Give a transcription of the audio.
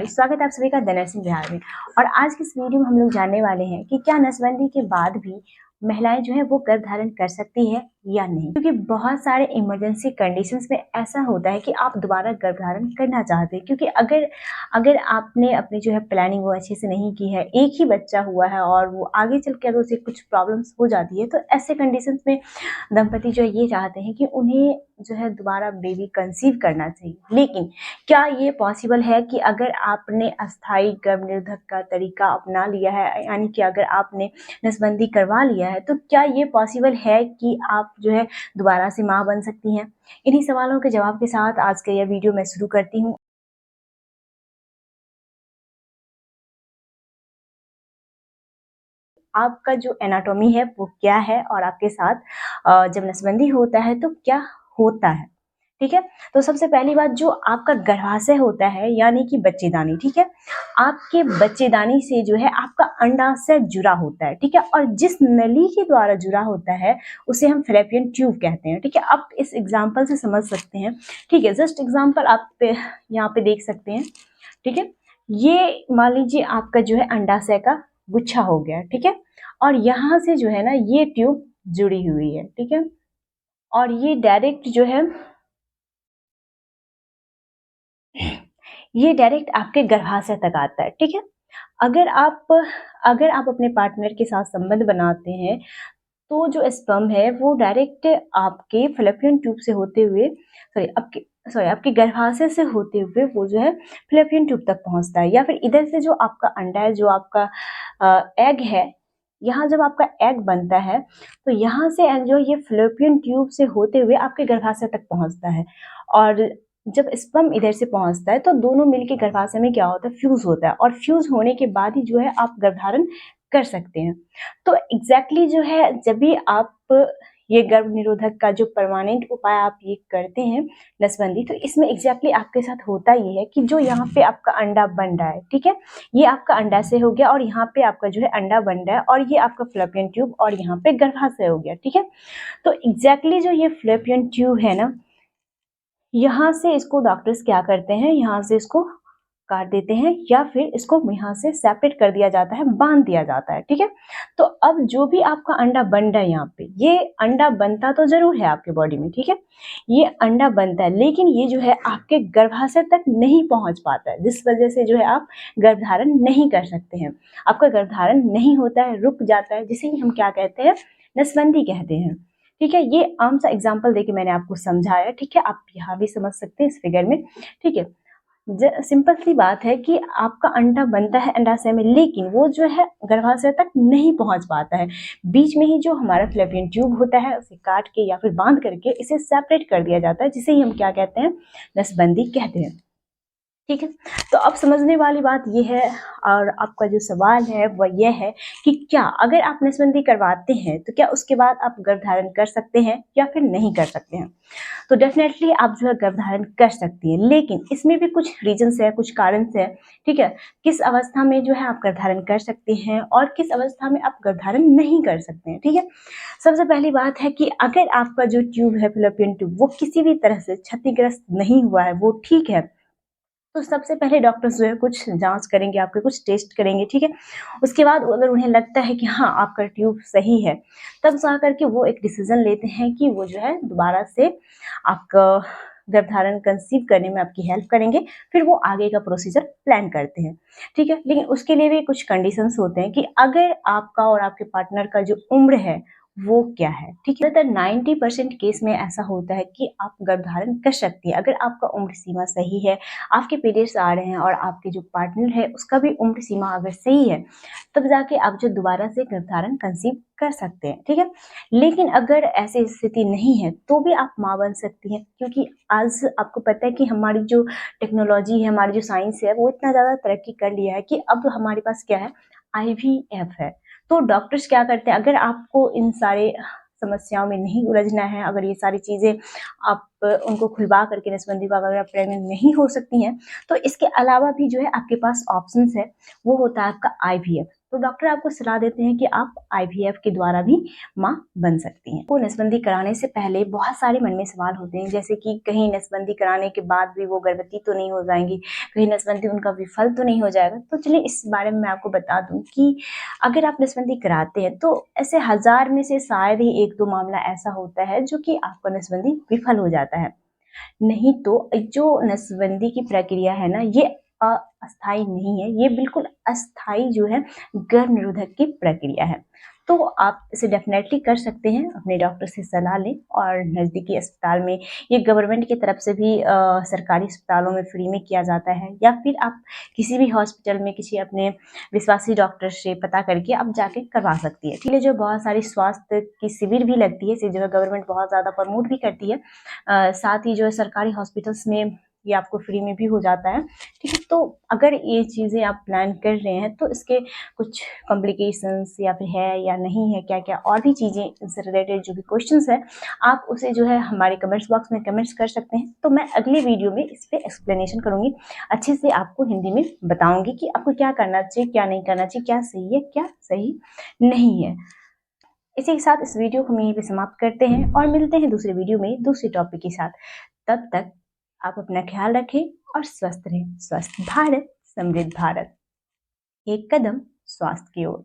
स्वागत है आप सभी का द नर्सिंग बिहार में। और आज की इस वीडियो में हम लोग जानने वाले हैं कि क्या नसबंदी के बाद भी महिलाएं जो है वो गर्भ धारण कर सकती है या नहीं, क्योंकि बहुत सारे इमरजेंसी कंडीशंस में ऐसा होता है कि आप दोबारा गर्भ धारण करना चाहते हैं, क्योंकि अगर अगर आपने अपनी जो है प्लानिंग वो अच्छे से नहीं की है, एक ही बच्चा हुआ है और वो आगे चल के अगर उसे कुछ प्रॉब्लम्स हो जाती है, तो ऐसे कंडीशंस में दंपति जो है ये चाहते हैं कि उन्हें जो है दोबारा बेबी कंसीव करना चाहिए। लेकिन क्या ये पॉसिबल है कि अगर आपने अस्थायी गर्भ निरोधक का तरीका अपना लिया है, यानी कि अगर आपने नसबंदी करवा लिया है, तो क्या ये पॉसिबल है कि आप जो है दोबारा से माँ बन सकती हैं? इन्हीं सवालों के जवाब के साथ आज का यह वीडियो मैं शुरू करती हूँ। आपका जो एनाटॉमी है वो क्या है और आपके साथ जब नसबंदी होता है तो क्या होता है, ठीक है। तो सबसे पहली बात, जो आपका गर्भाशय होता है यानी कि बच्चेदानी, ठीक है, आपके बच्चेदानी से जो है आपका अंडाशय जुड़ा होता है, ठीक है, और जिस नली के द्वारा जुड़ा होता है उसे हम फैलोपियन ट्यूब कहते हैं, ठीक है। आप इस एग्जाम्पल से समझ सकते हैं, ठीक है। जस्ट एग्जाम्पल आप यहाँ पे देख सकते हैं, ठीक है। ये मान लीजिए आपका जो है अंडाशय का गुच्छा हो गया, ठीक है, और यहाँ से जो है ना ये ट्यूब जुड़ी हुई है, ठीक है, और ये डायरेक्ट जो है ये डायरेक्ट आपके गर्भाशय तक आता है, ठीक है। अगर आप अपने पार्टनर के साथ संबंध बनाते हैं तो जो स्पर्म है वो डायरेक्ट आपके फैलोपियन ट्यूब से होते हुए आपके गर्भाशय से होते हुए वो जो है फैलोपियन ट्यूब तक पहुंचता है, या फिर इधर से जो आपका अंडा है, जो आपका एग है, यहाँ जब आपका एग बनता है तो यहाँ से एग जो ये फैलोपियन ट्यूब से होते हुए आपके गर्भाशय तक पहुंचता है, और जब स्पर्म इधर से पहुंचता है तो दोनों मिलके गर्भाशय में क्या होता है, फ्यूज होता है, और फ्यूज होने के बाद ही जो है आप गर्भधारण कर सकते हैं। तो एग्जैक्टली जो है जब भी आप ये गर्भ निरोधक का जो परमानेंट उपाय आप ये करते हैं नसबंदी, तो इसमें एग्जैक्टली आपके साथ होता ये है कि जो यहाँ पे आपका अंडा बन रहा है, ठीक है, ये आपका अंडा से हो गया और यहाँ पे आपका जो है अंडा बन रहा है, और ये आपका फैलोपियन ट्यूब और यहाँ पे गर्भाशय हो गया, ठीक है। तो एग्जैक्टली जो ये फैलोपियन ट्यूब है ना, यहाँ से इसको डॉक्टर्स क्या करते हैं, यहाँ से इसको काट देते हैं या फिर इसको यहाँ से सेपरेट कर दिया जाता है, बांध दिया जाता है, ठीक है। तो अब जो भी आपका अंडा बन रहा है, यहाँ पे ये अंडा बनता तो जरूर है आपके बॉडी में, ठीक है, ये अंडा बनता है, लेकिन ये जो है आपके गर्भाशय तक नहीं पहुंच पाता है, जिस वजह से जो है आप गर्भधारण नहीं कर सकते हैं, आपका गर्भधारण नहीं होता है, रुक जाता है, जिसे ही हम क्या कहते हैं, नसबंदी कहते हैं, ठीक है। ये आम सा एग्जाम्पल देके मैंने आपको समझाया, ठीक है, आप यहाँ भी समझ सकते हैं इस फिगर में, ठीक है। सिंपल सी बात है कि आपका अंडा बनता है अंडाशय में, लेकिन वो जो है गर्भाशय तक नहीं पहुंच पाता है, बीच में ही जो हमारा फैलोपियन ट्यूब होता है उसे काट के या फिर बांध करके इसे सेपरेट कर दिया जाता है, जिसे ही हम क्या कहते हैं, नसबंदी कहते हैं, ठीक है। तो अब समझने वाली बात यह है, और आपका जो सवाल है वह यह है कि क्या अगर आप नसबंदी करवाते हैं तो क्या उसके बाद आप गर्भधारण कर सकते हैं या फिर नहीं कर सकते हैं। तो डेफिनेटली आप जो है गर्भधारण कर सकती हैं, लेकिन इसमें भी कुछ रीजंस है, कुछ कारण है, ठीक है। किस अवस्था में जो है आप गर्भधारण कर सकते हैं और किस अवस्था में आप गर्भधारण नहीं कर सकते हैं, ठीक है। सबसे पहली बात है कि अगर आपका जो ट्यूब है फैलोपियन ट्यूब वो किसी भी तरह से क्षतिग्रस्त नहीं हुआ है, वो ठीक है, तो सबसे पहले डॉक्टर्स जो है कुछ जांच करेंगे, आपके कुछ टेस्ट करेंगे, ठीक है। उसके बाद अगर उन्हें लगता है कि हाँ आपका ट्यूब सही है, तब जा करके वो एक डिसीजन लेते हैं कि वो जो है दोबारा से आपका गर्भधारण कंसीव करने में आपकी हेल्प करेंगे, फिर वो आगे का प्रोसीजर प्लान करते हैं, ठीक है। लेकिन उसके लिए भी कुछ कंडीशंस होते हैं कि अगर आपका और आपके पार्टनर का जो उम्र है वो क्या है, ठीक है। ज़्यादातर 90% केस में ऐसा होता है कि आप गर्भधारण कर सकती है अगर आपका उम्र सीमा सही है, आपके पीरियड्स आ रहे हैं और आपके जो पार्टनर है उसका भी उम्र सीमा अगर सही है, तब जाके आप जो दोबारा से गर्भधारण कंसीव कर सकते हैं, ठीक है। लेकिन अगर ऐसी स्थिति नहीं है तो भी आप माँ बन सकती हैं, क्योंकि आज आपको पता है कि हमारी जो टेक्नोलॉजी है, हमारी जो साइंस है, वो इतना ज़्यादा तरक्की कर लिया है कि अब हमारे पास क्या है, IVF है। तो डॉक्टर्स क्या करते हैं, अगर आपको इन सारे समस्याओं में नहीं उलझना है, अगर ये सारी चीज़ें आप उनको खुलवा करके नसबंदी को अगर आप प्रेग्नेंट नहीं हो सकती हैं, तो इसके अलावा भी जो है आपके पास ऑप्शंस है, वो होता है आपका IVF, तो डॉक्टर आपको सलाह देते हैं कि आप आईवीएफ के द्वारा भी माँ बन सकती हैं। वो नसबंदी कराने से पहले बहुत सारे मन में सवाल होते हैं, जैसे कि कहीं नसबंदी कराने के बाद भी वो गर्भवती तो नहीं हो जाएंगी, कहीं नसबंदी उनका विफल तो नहीं हो जाएगा। तो चलिए इस बारे में मैं आपको बता दूं कि अगर आप नसबंदी कराते हैं तो ऐसे 1000 में से शायद ही 1-2 मामला ऐसा होता है जो कि आपका नसबंदी विफल हो जाता है। नहीं तो जो नसबंदी की प्रक्रिया है ना, ये अस्थाई नहीं है, ये बिल्कुल अस्थाई जो है गर्भ निरोधक की प्रक्रिया है। तो आप इसे डेफिनेटली कर सकते हैं, अपने डॉक्टर से सलाह लें और नज़दीकी अस्पताल में, ये गवर्नमेंट की तरफ से भी सरकारी अस्पतालों में फ्री में किया जाता है, या फिर आप किसी भी हॉस्पिटल में किसी अपने विश्वासी डॉक्टर से पता करके आप जाके करवा सकती है। ठीक है, जो बहुत सारी स्वास्थ्य की शिविर भी लगती है, इसे जो है गवर्नमेंट बहुत ज़्यादा प्रमोट भी करती है। साथ ही जो है सरकारी हॉस्पिटल्स में ये आपको फ्री में भी हो जाता है। ठीक है, तो अगर ये चीज़ें आप प्लान कर रहे हैं तो इसके कुछ कॉम्प्लिकेशंस या फिर है या नहीं है, क्या क्या और भी चीज़ें इससे रिलेटेड जो भी क्वेश्चंस है, आप उसे जो है हमारे कमेंट्स बॉक्स में कमेंट्स कर सकते हैं। तो मैं अगले वीडियो में इस पर एक्सप्लेनेशन करूँगी, अच्छे से आपको हिंदी में बताऊँगी कि आपको क्या करना चाहिए, क्या नहीं करना चाहिए, क्या सही है, क्या सही नहीं है। इसी के साथ इस वीडियो को हम यहीं पे समाप्त करते हैं और मिलते हैं दूसरे वीडियो में दूसरे टॉपिक के साथ। तब तक आप अपना ख्याल रखें और स्वस्थ रहें। स्वस्थ भारत, समृद्ध भारत, एक कदम स्वास्थ्य की ओर।